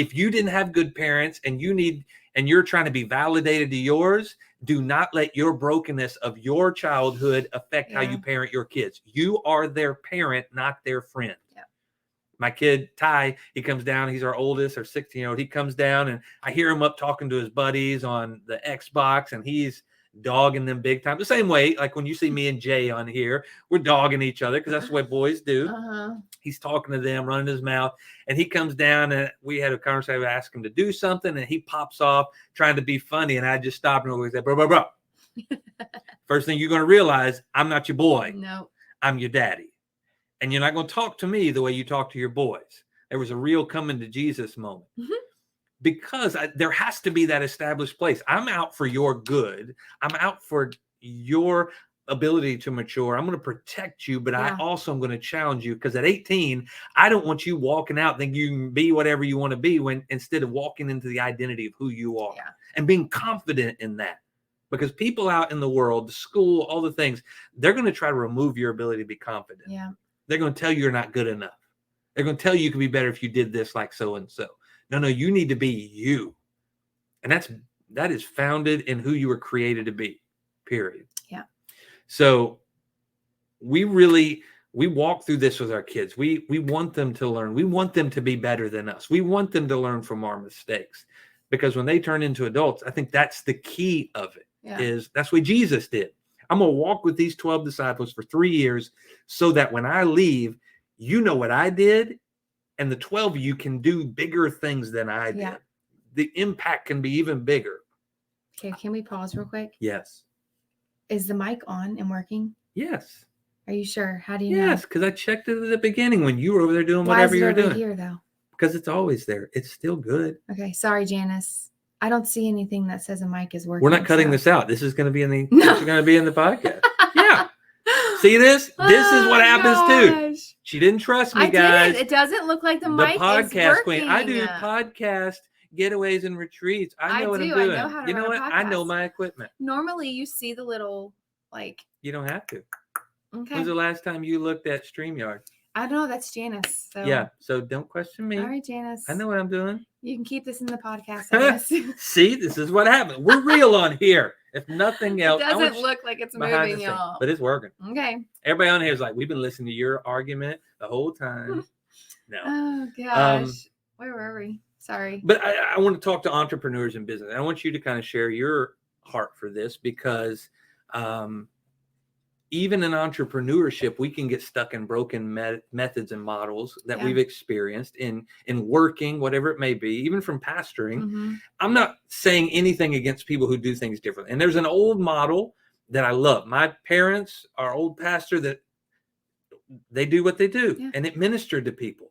if you didn't have good parents and you're trying to be validated to yours, do not let your brokenness of your childhood affect how you parent your kids. You are their parent, not their friend. Yeah. My kid, Ty, he comes down. He's our oldest, our 16-year-old. He comes down and I hear him up talking to his buddies on the Xbox, and he's dogging them big time. The same way, like when you see me and Jay on here, we're dogging each other because that's what boys do. He's talking to them, running his mouth, and he comes down and we had a conversation. I asked him to do something, and he pops off trying to be funny, and I just stopped and said, bro. First thing you're going to realize, I'm not your boy. No, I'm your daddy. And you're not going to talk to me the way you talk to your boys. There was a real coming to Jesus moment. Because there has to be that established place. I'm out for your good. I'm out for your ability to mature. I'm going to protect you, but I also am going to challenge you, because at 18, I don't want you walking out thinking you can be whatever you want to be, when instead of walking into the identity of who you are and being confident in that. Because people out in the world, the school, all the things, they're going to try to remove your ability to be confident. Yeah. They're going to tell you you're not good enough. They're going to tell you could be better if you did this like so and so. No, you need to be you. And that is founded in who you were created to be, period. Yeah. So we walk through this with our kids. We want them to learn. We want them to be better than us. We want them to learn from our mistakes, because when they turn into adults, I think that's the key of it. Is that's what Jesus did. I'm going to walk with these 12 disciples for 3 years so that when I leave, you know what I did. And the 12 of you can do bigger things than I did. Yeah. The impact can be even bigger. Okay, can we pause real quick? Yes. Is the mic on and working? Yes. Are you sure? How do you know? Yes, because I checked it at the beginning when you were over there doing whatever you were doing. Why is it over here, though? Because it's always there. It's still good. Okay, sorry, Janice. I don't see anything that says a mic is working. We're not cutting this out. This is going to be in the podcast. Yeah. See this? This is what happens too. She didn't trust me, guys. It doesn't look like the mic podcast is working. Queen. I do podcast getaways and retreats. I know what I'm doing. I know how to run a podcast. I know my equipment. Normally, you see the little You don't have to. Okay. When's the last time you looked at StreamYard? I don't know. That's Janice. So. Yeah. So don't question me. All right, Janice. I know what I'm doing. You can keep this in the podcast. See, this is what happens. We're real on here. If nothing else, it doesn't look like it's moving, y'all. But it's working. Okay. Everybody on here is like, we've been listening to your argument the whole time. No. Oh gosh. Where were we? Sorry. But I want to talk to entrepreneurs in business. I want you to kind of share your heart for this, because even in entrepreneurship, we can get stuck in broken methods and models that we've experienced in working, whatever it may be, even from pastoring. Mm-hmm. I'm not saying anything against people who do things differently. And there's an old model that I love. My parents, our old pastor, that they do what they do, and it ministered to people.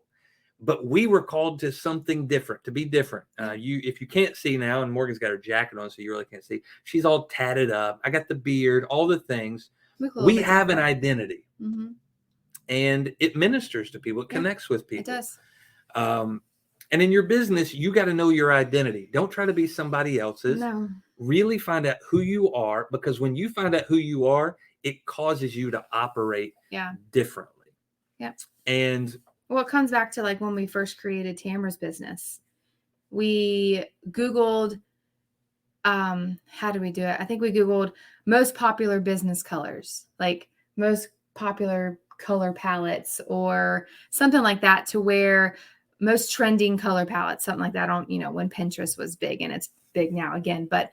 But we were called to something different, to be different. If you can't see now, and Morgan's got her jacket on, so you really can't see. She's all tatted up. I got the beard, all the things. We have an identity, and it ministers to people. It connects with people. It does. And in your business, you got to know your identity. Don't try to be somebody else's. No. Really find out who you are, because when you find out who you are, it causes you to operate differently. Yeah. And well, it comes back to when we first created Tamra's business. We Googled, how do we do it? I think we Googled most popular business colors, most popular color palettes or something like that, to where most trending color palettes, something like that on, when Pinterest was big, and it's big now again. But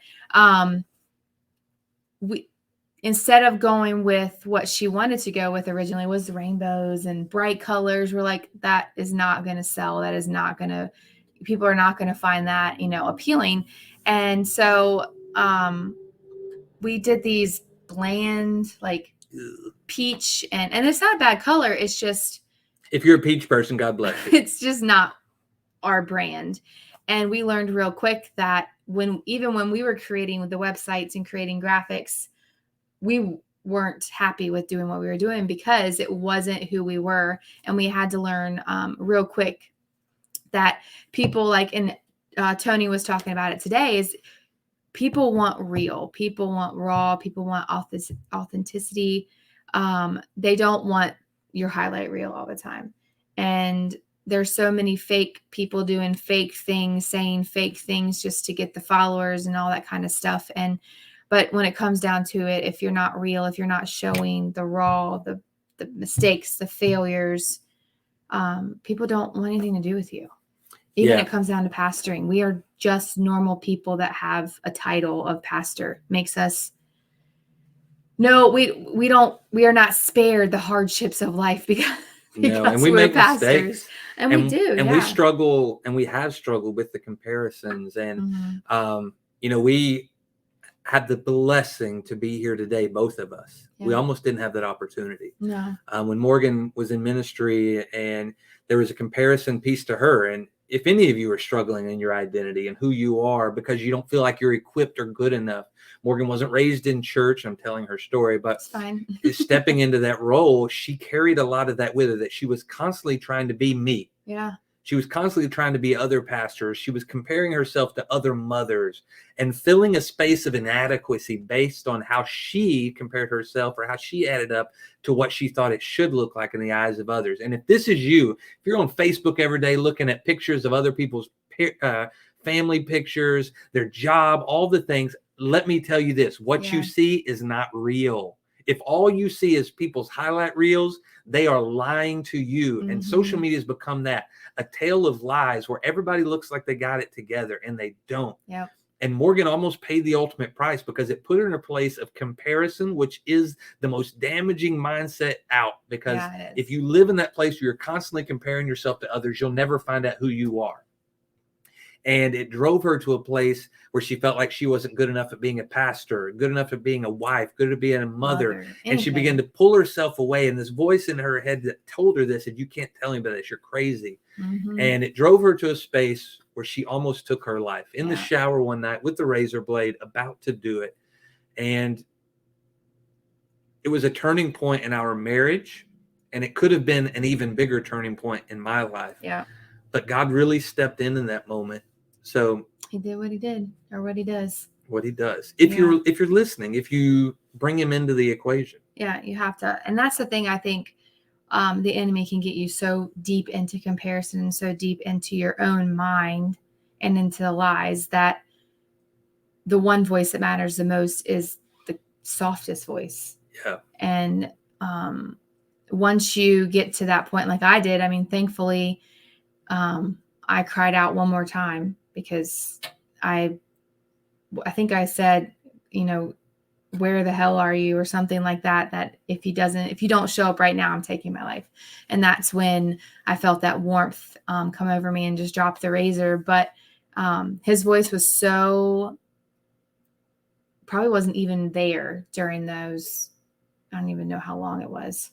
we, instead of going with what she wanted to go with originally, was the rainbows and bright colors, we're like, that is not going to sell. That is not going to, people are not going to find that, appealing. And so we did these bland, peach, and it's not a bad color. It's just, if you're a peach person, God bless you. It's just not our brand. And we learned real quick that even when we were creating the websites and creating graphics, we weren't happy with doing what we were doing, because it wasn't who we were. And we had to learn real quick that people and Tony was talking about it today, is people want real, people want raw, people want authenticity. They don't want your highlight reel all the time. And there's so many fake people doing fake things, saying fake things just to get the followers and all that kind of stuff. But when it comes down to it, if you're not real, if you're not showing the raw, the mistakes, the failures, people don't want anything to do with you. Even it comes down to pastoring. We are just normal people that have a title of pastor. Makes us we are not spared the hardships of life because and we we're make pastors. mistakes. And we do. And we struggle, and we have struggled with the comparisons. And we had the blessing to be here today, both of us. We almost didn't have that opportunity. No. When Morgan was in ministry, and there was a comparison piece to her. And if any of you are struggling in your identity and who you are because you don't feel like you're equipped or good enough, Morgan wasn't raised in church. I'm telling her story, but stepping into that role, she carried a lot of that with her, that she was constantly trying to be me. Yeah. She was constantly trying to be other pastors. She was comparing herself to other mothers and filling a space of inadequacy based on how she compared herself or how she added up to what she thought it should look like in the eyes of others. And if this is you, if you're on Facebook every day looking at pictures of other people's family pictures, their job, all the things, let me tell you this, what you see is not real. If all you see is people's highlight reels, they are lying to you. And social media has become that, a tale of lies where everybody looks like they got it together and they don't. Yep. And Morgan almost paid the ultimate price because it put her in a place of comparison, which is the most damaging mindset out. Because if you live in that place where you're constantly comparing yourself to others, you'll never find out who you are. And it drove her to a place where she felt like she wasn't good enough at being a pastor, good enough at being a wife, good at being a mother. And she began to pull herself away. And this voice in her head that told her this, said, you can't tell anybody this, you're crazy. And it drove her to a space where she almost took her life in the shower one night with the razor blade, about to do it. And it was a turning point in our marriage. And it could have been an even bigger turning point in my life. Yeah. But God really stepped in that moment. So he did what he did, or what he does. What he does. If you're listening, if you bring him into the equation. Yeah, you have to. And that's the thing, I think the enemy can get you so deep into comparison and so deep into your own mind and into the lies that the one voice that matters the most is the softest voice. Yeah. And once you get to that point, like I did, I mean, thankfully, I cried out one more time because I think I said, where the hell are you, or something like that, that if you don't show up right now, I'm taking my life. And that's when I felt that warmth come over me and just dropped the razor. But his voice was probably wasn't even there during those, I don't even know how long it was.